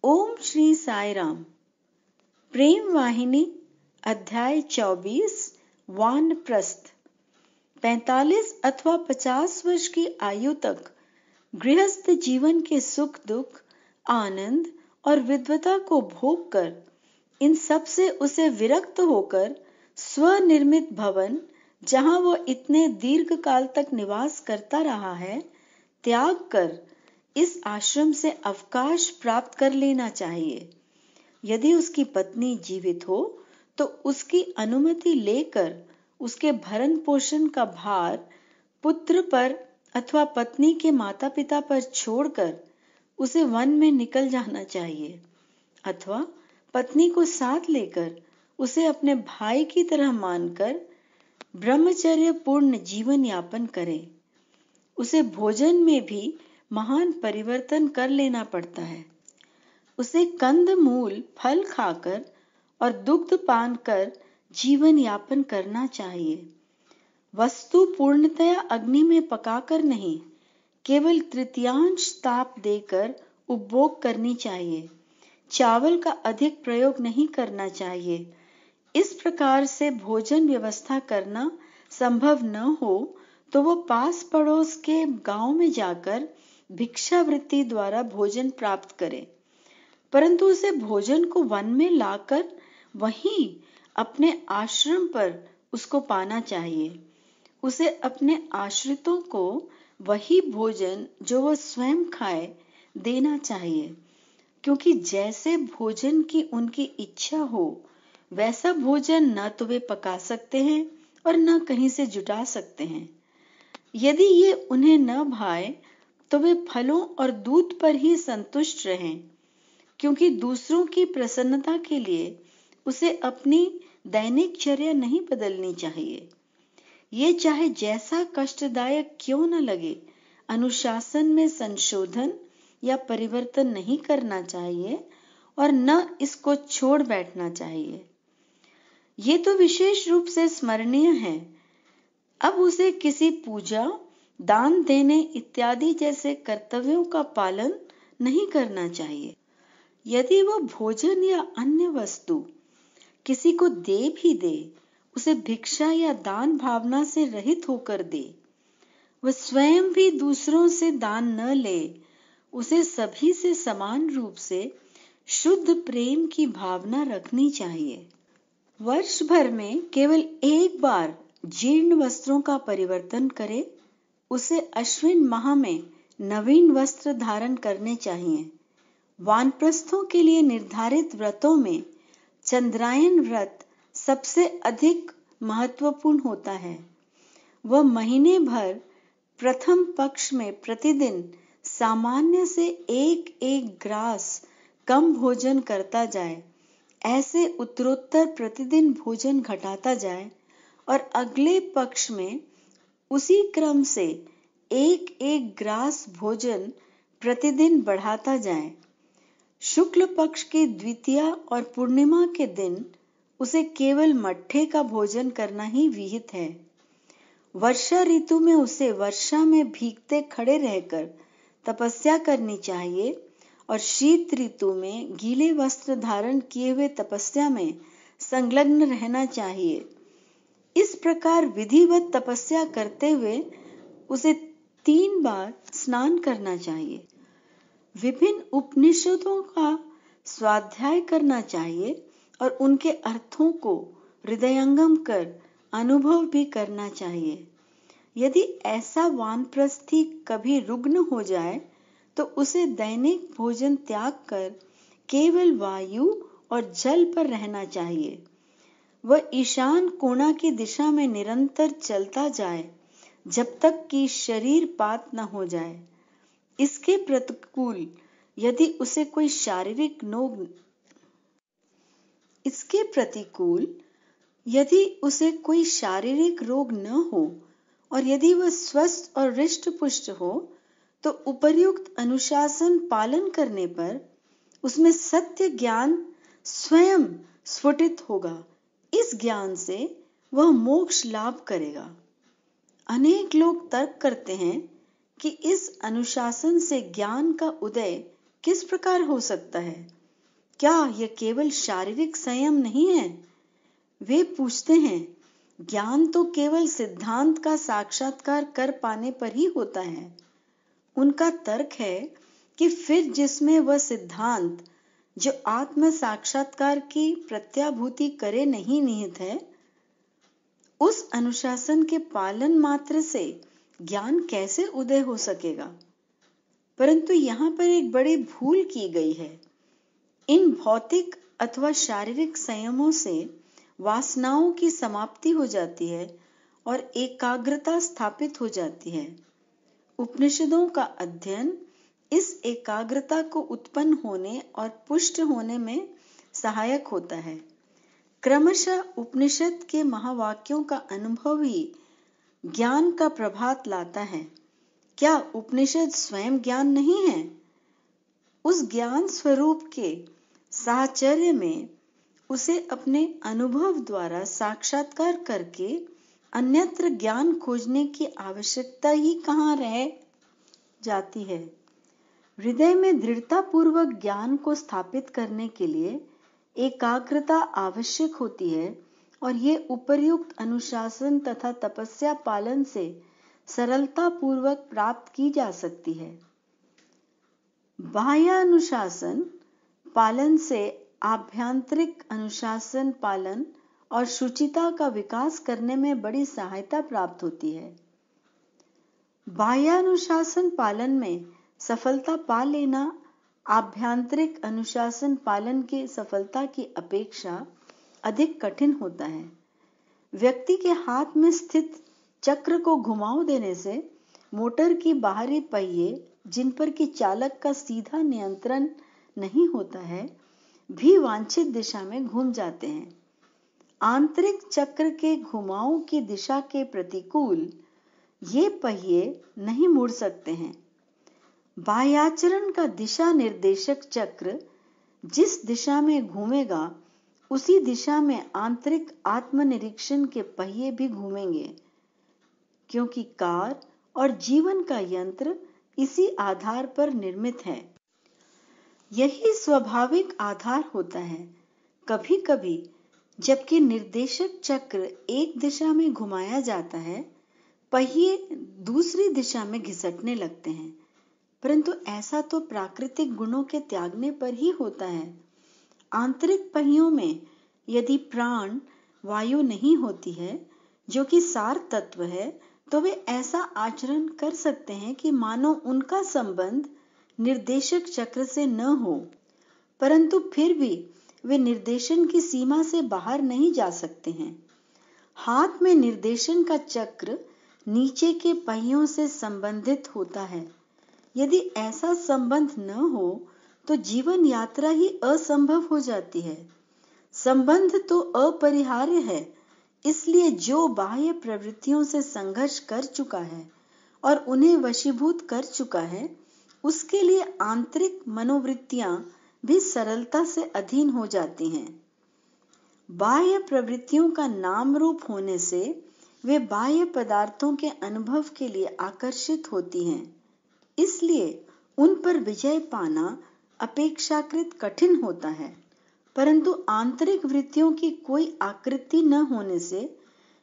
ओम श्री साई राम। प्रेम वाहिनी अध्याय 24 वानप्रस्थ। 45 अथवा 50 वर्ष की आयु तक गृहस्थ जीवन के सुख दुख, आनंद और विद्वता को भोग कर इन सब से उसे विरक्त होकर स्वनिर्मित भवन, जहां वो इतने दीर्घ काल तक निवास करता रहा है, त्याग कर इस आश्रम से अवकाश प्राप्त कर लेना चाहिए। यदि उसकी पत्नी जीवित हो तो उसकी अनुमति लेकर उसके भरण पोषण का भार पुत्र पर अथवा पत्नी के माता पिता पर छोड़कर उसे वन में निकल जाना चाहिए, अथवा पत्नी को साथ लेकर उसे अपने भाई की तरह मानकर ब्रह्मचर्य पूर्ण जीवन यापन करे। उसे भोजन में भी महान परिवर्तन कर लेना पड़ता है। उसे कंद मूल फल खाकर और दुग्ध पान कर जीवन यापन करना चाहिए। वस्तु पूर्णतया अग्नि में पकाकर नहीं, केवल तृतीयांश ताप देकर उपभोग करनी चाहिए। चावल का अधिक प्रयोग नहीं करना चाहिए। इस प्रकार से भोजन व्यवस्था करना संभव न हो तो वो पास पड़ोस के गांव में जाकर भिक्षावृत्ति द्वारा भोजन प्राप्त करे, परंतु उसे भोजन को वन में लाकर वहीं अपने आश्रम पर उसको पाना चाहिए। उसे अपने आश्रितों को वही भोजन जो वह स्वयं खाए देना चाहिए, क्योंकि जैसे भोजन की उनकी इच्छा हो वैसा भोजन न तो वे पका सकते हैं और न कहीं से जुटा सकते हैं। यदि ये उन्हें न भाए तो वे फलों और दूध पर ही संतुष्ट रहें, क्योंकि दूसरों की प्रसन्नता के लिए उसे अपनी दैनिक चर्या नहीं बदलनी चाहिए। ये चाहे जैसा कष्टदायक क्यों न लगे, अनुशासन में संशोधन या परिवर्तन नहीं करना चाहिए और न इसको छोड़ बैठना चाहिए। ये तो विशेष रूप से स्मरणीय है। अब उसे किसी पूजा, दान देने इत्यादि जैसे कर्तव्यों का पालन नहीं करना चाहिए। यदि वह भोजन या अन्य वस्तु किसी को दे भी दे, उसे भिक्षा या दान भावना से रहित होकर दे। वह स्वयं भी दूसरों से दान न ले। उसे सभी से समान रूप से शुद्ध प्रेम की भावना रखनी चाहिए। वर्ष भर में केवल एक बार जीर्ण वस्त्रों का परिवर्तन करे। उसे अश्विन माह में नवीन वस्त्र धारण करने चाहिए। वानप्रस्थों के लिए निर्धारित व्रतों में चंद्रायन व्रत सबसे अधिक महत्वपूर्ण होता है। वह महीने भर प्रथम पक्ष में प्रतिदिन सामान्य से एक ग्रास कम भोजन करता जाए, ऐसे उत्तरोत्तर प्रतिदिन भोजन घटाता जाए और अगले पक्ष में उसी क्रम से एक ग्रास भोजन प्रतिदिन बढ़ाता जाए। शुक्ल पक्ष की द्वितीया और पूर्णिमा के दिन उसे केवल मट्ठे का भोजन करना ही विहित है। वर्षा ऋतु में उसे वर्षा में भीगते खड़े रहकर तपस्या करनी चाहिए और शीत ऋतु में गीले वस्त्र धारण किए हुए तपस्या में संलग्न रहना चाहिए। इस प्रकार विधिवत तपस्या करते हुए उसे 3 बार स्नान करना चाहिए। विभिन्न उपनिषदों का स्वाध्याय करना चाहिए और उनके अर्थों को हृदयंगम कर अनुभव भी करना चाहिए। यदि ऐसा वानप्रस्थी कभी रुग्ण हो जाए तो उसे दैनिक भोजन त्याग कर केवल वायु और जल पर रहना चाहिए। वह ईशान कोणा की दिशा में निरंतर चलता जाए जब तक कि शरीर पात न हो जाए। इसके प्रतिकूल यदि उसे कोई शारीरिक रोग न हो और यदि वह स्वस्थ और हृष्ट पुष्ट हो तो उपर्युक्त अनुशासन पालन करने पर उसमें सत्य ज्ञान स्वयं स्फुटित होगा। इस ज्ञान से वह मोक्ष लाभ करेगा। अनेक लोग तर्क करते हैं कि इस अनुशासन से ज्ञान का उदय किस प्रकार हो सकता है। क्या यह केवल शारीरिक संयम नहीं है? वे पूछते हैं, ज्ञान तो केवल सिद्धांत का साक्षात्कार कर पाने पर ही होता है। उनका तर्क है कि फिर जिसमें वह सिद्धांत जो आत्म साक्षात्कार की प्रत्याभूति करे नहीं निहित है, उस अनुशासन के पालन मात्र से ज्ञान कैसे उदय हो सकेगा? परंतु यहाँ पर एक बड़ी भूल की गई है। इन भौतिक अथवा शारीरिक संयमों से वासनाओं की समाप्ति हो जाती है और एकाग्रता स्थापित हो जाती है। उपनिषदों का अध्ययन इस एकाग्रता को उत्पन्न होने और पुष्ट होने में सहायक होता है। क्रमशः उपनिषद के महावाक्यों का अनुभव ही ज्ञान का प्रभात लाता है। क्या उपनिषद स्वयं ज्ञान नहीं है? उस ज्ञान स्वरूप के साहचर्य में उसे अपने अनुभव द्वारा साक्षात्कार करके अन्यत्र ज्ञान खोजने की आवश्यकता ही कहाँ रह जाती है। हृदय में दृढ़ता पूर्वक ज्ञान को स्थापित करने के लिए एकाग्रता आवश्यक होती है और ये उपर्युक्त अनुशासन तथा तपस्या पालन से सरलता पूर्वक प्राप्त की जा सकती है। बाह्य अनुशासन पालन से आभ्यंतरिक अनुशासन पालन और शुचिता का विकास करने में बड़ी सहायता प्राप्त होती है। बाह्य अनुशासन पालन में सफलता पा लेना आभ्यंतरिक अनुशासन पालन की सफलता की अपेक्षा अधिक कठिन होता है। व्यक्ति के हाथ में स्थित चक्र को घुमाव देने से मोटर की बाहरी पहिए, जिन पर कि चालक का सीधा नियंत्रण नहीं होता है, भी वांछित दिशा में घूम जाते हैं। आंतरिक चक्र के घुमाव की दिशा के प्रतिकूल ये पहिए नहीं मुड़ सकते हैं। बाह्याचरण का दिशा निर्देशक चक्र जिस दिशा में घूमेगा, उसी दिशा में आंतरिक आत्मनिरीक्षण के पहिए भी घूमेंगे, क्योंकि कार और जीवन का यंत्र इसी आधार पर निर्मित है। यही स्वाभाविक आधार होता है। कभी कभी जबकि निर्देशक चक्र एक दिशा में घुमाया जाता है, पहिए दूसरी दिशा में घिसटने लगते हैं, परंतु ऐसा तो प्राकृतिक गुणों के त्यागने पर ही होता है। आंतरिक पहियों में यदि प्राण वायु नहीं होती है, जो कि सार तत्व है, तो वे ऐसा आचरण कर सकते हैं कि मानो उनका संबंध निर्देशक चक्र से न हो, परंतु फिर भी वे निर्देशन की सीमा से बाहर नहीं जा सकते हैं। हाथ में निर्देशन का चक्र नीचे के पहियों से संबंधित होता है। यदि ऐसा संबंध न हो तो जीवन यात्रा ही असंभव हो जाती है। संबंध तो अपरिहार्य है, इसलिए जो बाह्य प्रवृत्तियों से संघर्ष कर चुका है और उन्हें वशीभूत कर चुका है, उसके लिए आंतरिक मनोवृत्तियां भी सरलता से अधीन हो जाती हैं। बाह्य प्रवृत्तियों का नाम रूप होने से वे बाह्य पदार्थों के अनुभव के लिए आकर्षित होती हैं, इसलिए उन पर विजय पाना अपेक्षाकृत कठिन होता है। परंतु आंतरिक वृत्तियों की कोई आकृति न होने से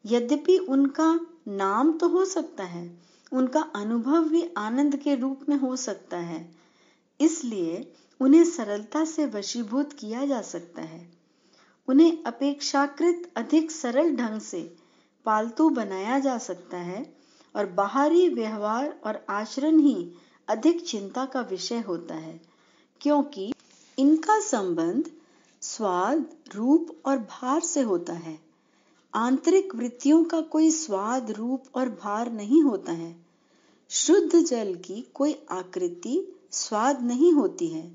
यद्यपि उनका नाम तो हो सकता है, उनका अनुभव भी आनंद के रूप में हो सकता है, इसलिए उन्हें सरलता से वशीभूत किया जा सकता है। उन्हें अपेक्षाकृत अधिक सरल ढंग से पालतू बनाया जा सकता है और बाहरी व्यवहार और आचरण ही अधिक चिंता का विषय होता है, क्योंकि इनका संबंध स्वाद, रूप और भार से होता है। आंतरिक वृत्तियों का कोई स्वाद, रूप और भार नहीं होता है। शुद्ध जल की कोई आकृति, स्वाद नहीं होती है।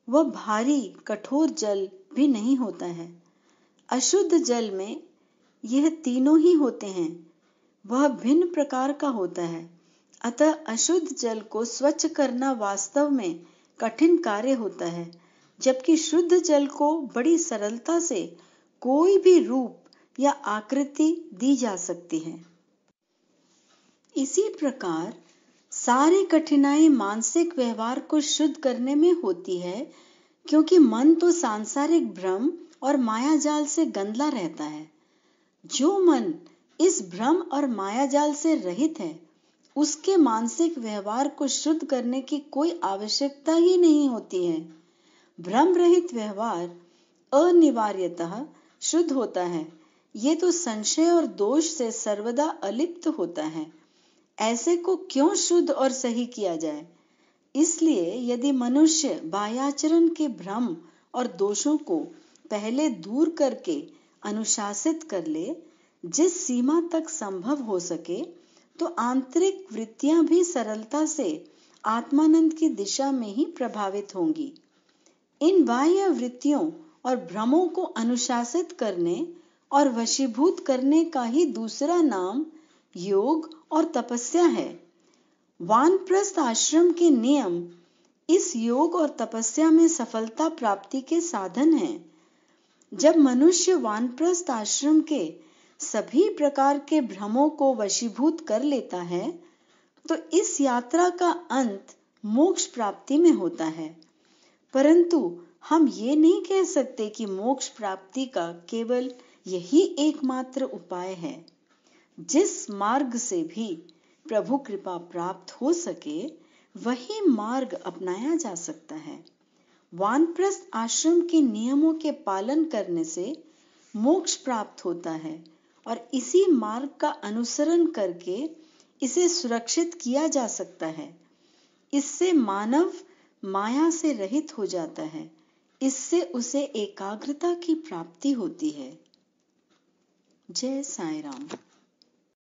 वह भारी, कठोर जल भी नहीं होता है। अशुद्ध जल में यह तीनों ही होते हैं। वह भिन्न प्रकार का होता है। अतः अशुद्ध जल को स्वच्छ करना वास्तव में कठिन कार्य होता है, जबकि शुद्ध जल को बड़ी सरलता से कोई भी रूप या आकृति दी जा सकती है। इसी प्रकार सारी कठिनाई मानसिक व्यवहार को शुद्ध करने में होती है, क्योंकि मन तो सांसारिक भ्रम और मायाजाल से गंदला रहता है। जो मन इस भ्रम और मायाजाल से रहित है, उसके मानसिक व्यवहार को शुद्ध करने की कोई आवश्यकता ही नहीं होती है। भ्रम रहित व्यवहार अनिवार्यतः शुद्ध होता है। ये तो संशय और दोष से सर्वदा अलिप्त होता है। ऐसे को क्यों शुद्ध और सही किया जाए? इसलिए यदि मनुष्य बाह्याचरण के भ्रम और दोषों को पहले दूर करके अनुशासित कर ले, जिस सीमा तक संभव हो सके, तो आंतरिक वृत्तियां भी सरलता से आत्मानंद की दिशा में ही प्रभावित होंगी। इन बाह्य वृत्तियों और भ्रमों को अनुशासित करने और वशीभूत करने का ही दूसरा नाम योग और तपस्या है। वानप्रस्थ आश्रम के नियम इस योग और तपस्या में सफलता प्राप्ति के साधन हैं। जब मनुष्य वानप्रस्थ आश्रम के सभी प्रकार के भ्रमों को वशीभूत कर लेता है, तो इस यात्रा का अंत मोक्ष प्राप्ति में होता है। परंतु हम ये नहीं कह सकते कि मोक्ष प्राप्ति का केवल यही एकमात्र उपाय है। जिस मार्ग से भी प्रभु कृपा प्राप्त हो सके, वही मार्ग अपनाया जा सकता है। वानप्रस्थ आश्रम के नियमों के पालन करने से मोक्ष प्राप्त होता है और इसी मार्ग का अनुसरण करके इसे सुरक्षित किया जा सकता है। इससे मानव माया से रहित हो जाता है। इससे उसे एकाग्रता की प्राप्ति होती है। जय साईं राम।